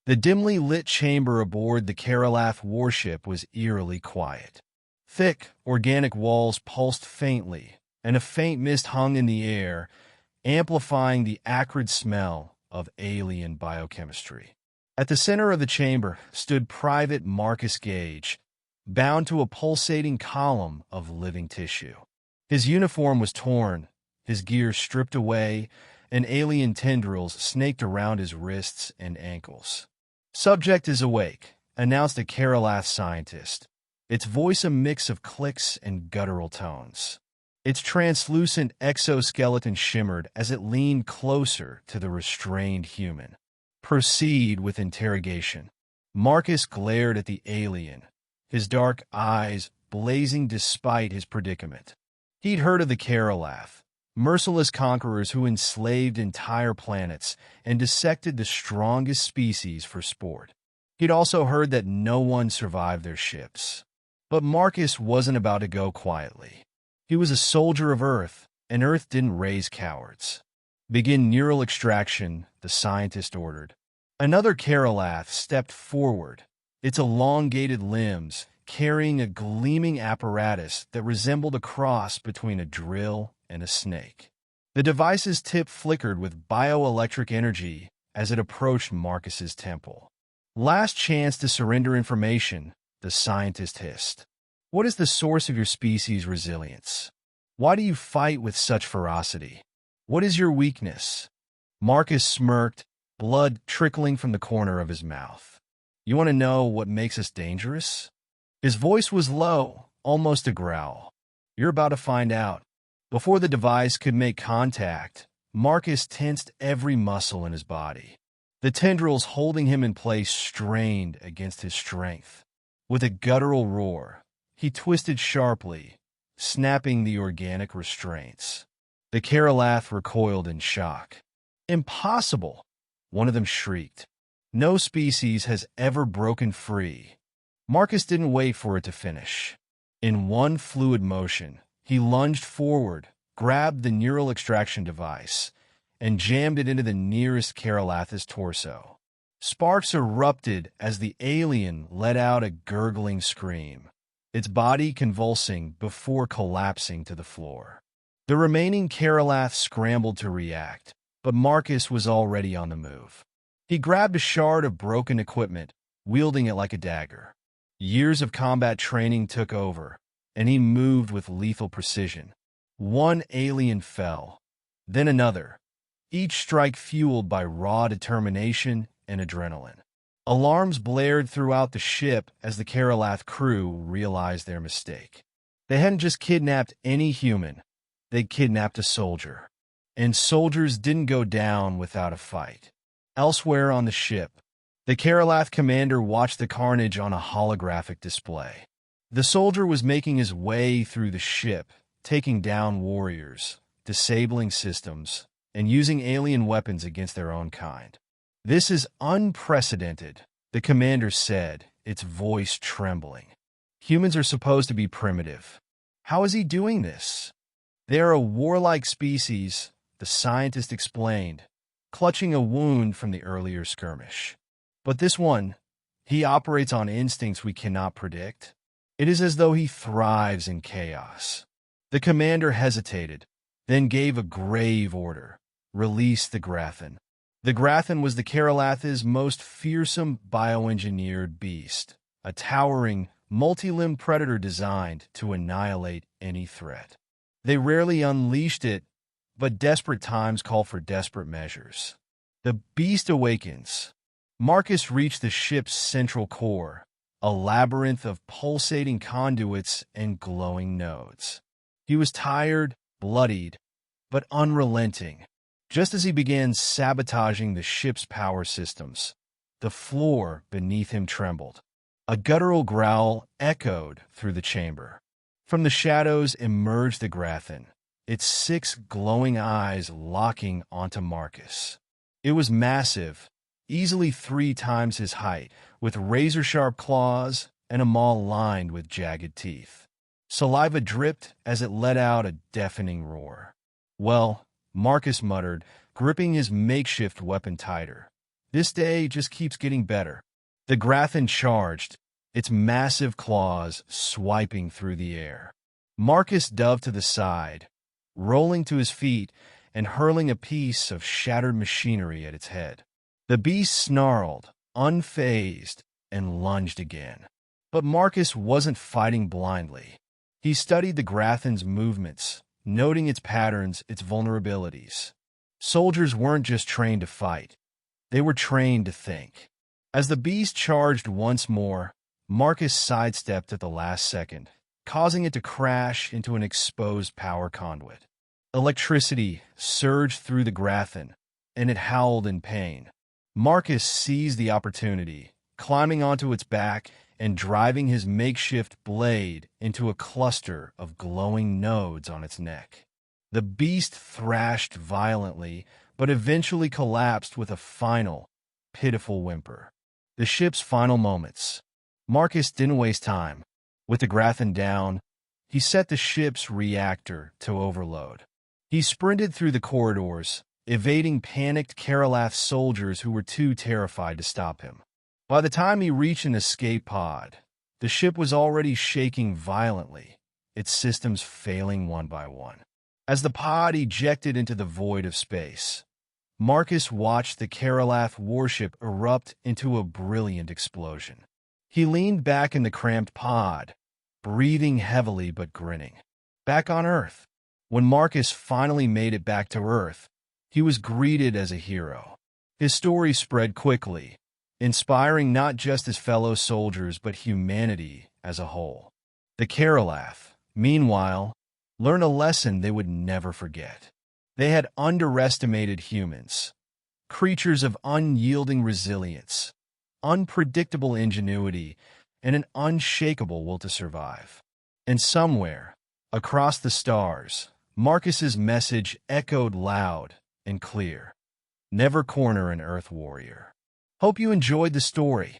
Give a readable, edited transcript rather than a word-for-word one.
The dimly lit chamber aboard the Karalath warship was eerily quiet. Thick, organic walls pulsed faintly, and a faint mist hung in the air, amplifying the acrid smell of alien biochemistry. At the center of the chamber stood Private Marcus Gage, bound to a pulsating column of living tissue. His uniform was torn, his gear stripped away, and alien tendrils snaked around his wrists and ankles. "Subject is awake," announced a Karalath scientist, its voice a mix of clicks and guttural tones. Its translucent exoskeleton shimmered as it leaned closer to the restrained human. "Proceed with interrogation." Marcus glared at the alien, his dark eyes blazing despite his predicament. He'd heard of the Karalath, merciless conquerors who enslaved entire planets and dissected the strongest species for sport. He'd also heard that no one survived their ships. But Marcus wasn't about to go quietly. He was a soldier of Earth, and Earth didn't raise cowards. "Begin neural extraction," the scientist ordered. Another Karalath stepped forward, its elongated limbs carrying a gleaming apparatus that resembled a cross between a drill and a snake. The device's tip flickered with bioelectric energy as it approached Marcus's temple. "Last chance to surrender information," the scientist hissed. "What is the source of your species' resilience? Why do you fight with such ferocity? What is your weakness?" Marcus smirked, blood trickling from the corner of his mouth. "You want to know what makes us dangerous?" His voice was low, almost a growl. "You're about to find out." Before the device could make contact, Marcus tensed every muscle in his body. The tendrils holding him in place strained against his strength. With a guttural roar, he twisted sharply, snapping the organic restraints. The Karalath recoiled in shock. "Impossible!" one of them shrieked. "No species has ever broken free." Marcus didn't wait for it to finish. In one fluid motion, he lunged forward, grabbed the neural extraction device, and jammed it into the nearest Karalath's torso. Sparks erupted as the alien let out a gurgling scream, its body convulsing before collapsing to the floor. The remaining Karalath scrambled to react, but Marcus was already on the move. He grabbed a shard of broken equipment, wielding it like a dagger. Years of combat training took over, and he moved with lethal precision. One alien fell, then another, each strike fueled by raw determination and adrenaline. Alarms blared throughout the ship as the Karalath crew realized their mistake. They hadn't just kidnapped any human, they'd kidnapped a soldier. And soldiers didn't go down without a fight. Elsewhere on the ship, the Karalath commander watched the carnage on a holographic display. The soldier was making his way through the ship, taking down warriors, disabling systems, and using alien weapons against their own kind. "This is unprecedented," the commander said, its voice trembling. "Humans are supposed to be primitive. How is he doing this?" "They are a warlike species," the scientist explained, clutching a wound from the earlier skirmish. "But this one, he operates on instincts we cannot predict. It is as though he thrives in chaos." The commander hesitated, then gave a grave order. "Release the Grathan." The Grathan was the Karalath's most fearsome bioengineered beast, a towering, multi-limbed predator designed to annihilate any threat. They rarely unleashed it, but desperate times call for desperate measures. The beast awakens. Marcus reached the ship's central core, a labyrinth of pulsating conduits and glowing nodes. He was tired, bloodied, but unrelenting. Just as he began sabotaging the ship's power systems, the floor beneath him trembled. A guttural growl echoed through the chamber. From the shadows emerged the Grathan, its 6 glowing eyes locking onto Marcus. It was massive, easily 3 times his height, with razor-sharp claws and a maw lined with jagged teeth. Saliva dripped as it let out a deafening roar. "Well," Marcus muttered, gripping his makeshift weapon tighter, This day just keeps getting better. The Graphin charged, its massive claws swiping through the air. Marcus dove to the side, rolling to his feet and hurling a piece of shattered machinery at its head. The beast snarled, unfazed, and lunged again. But Marcus wasn't fighting blindly. He studied the Graphin's movements, noting its patterns, its vulnerabilities. Soldiers weren't just trained to fight. They were trained to think. As the beast charged once more, Marcus sidestepped at the last second, causing it to crash into an exposed power conduit. Electricity surged through the Graphin, and it howled in pain. Marcus seized the opportunity, climbing onto its back and driving his makeshift blade into a cluster of glowing nodes on its neck. The beast thrashed violently, but eventually collapsed with a final, pitiful whimper. The ship's final moments. Marcus didn't waste time. With the Graphin down, he set the ship's reactor to overload. He sprinted through the corridors, evading panicked Karalath soldiers who were too terrified to stop him. By the time he reached an escape pod, the ship was already shaking violently, its systems failing one by one. As the pod ejected into the void of space, Marcus watched the Karalath warship erupt into a brilliant explosion. He leaned back in the cramped pod, breathing heavily but grinning. Back on Earth. When Marcus finally made it back to Earth, he was greeted as a hero. His story spread quickly, inspiring not just his fellow soldiers but humanity as a whole. The Karalath, meanwhile, learned a lesson they would never forget. They had underestimated humans, creatures of unyielding resilience, unpredictable ingenuity, and an unshakable will to survive. And somewhere, across the stars, Marcus's message echoed loud and clear. Never corner an Earth warrior. Hope you enjoyed the story.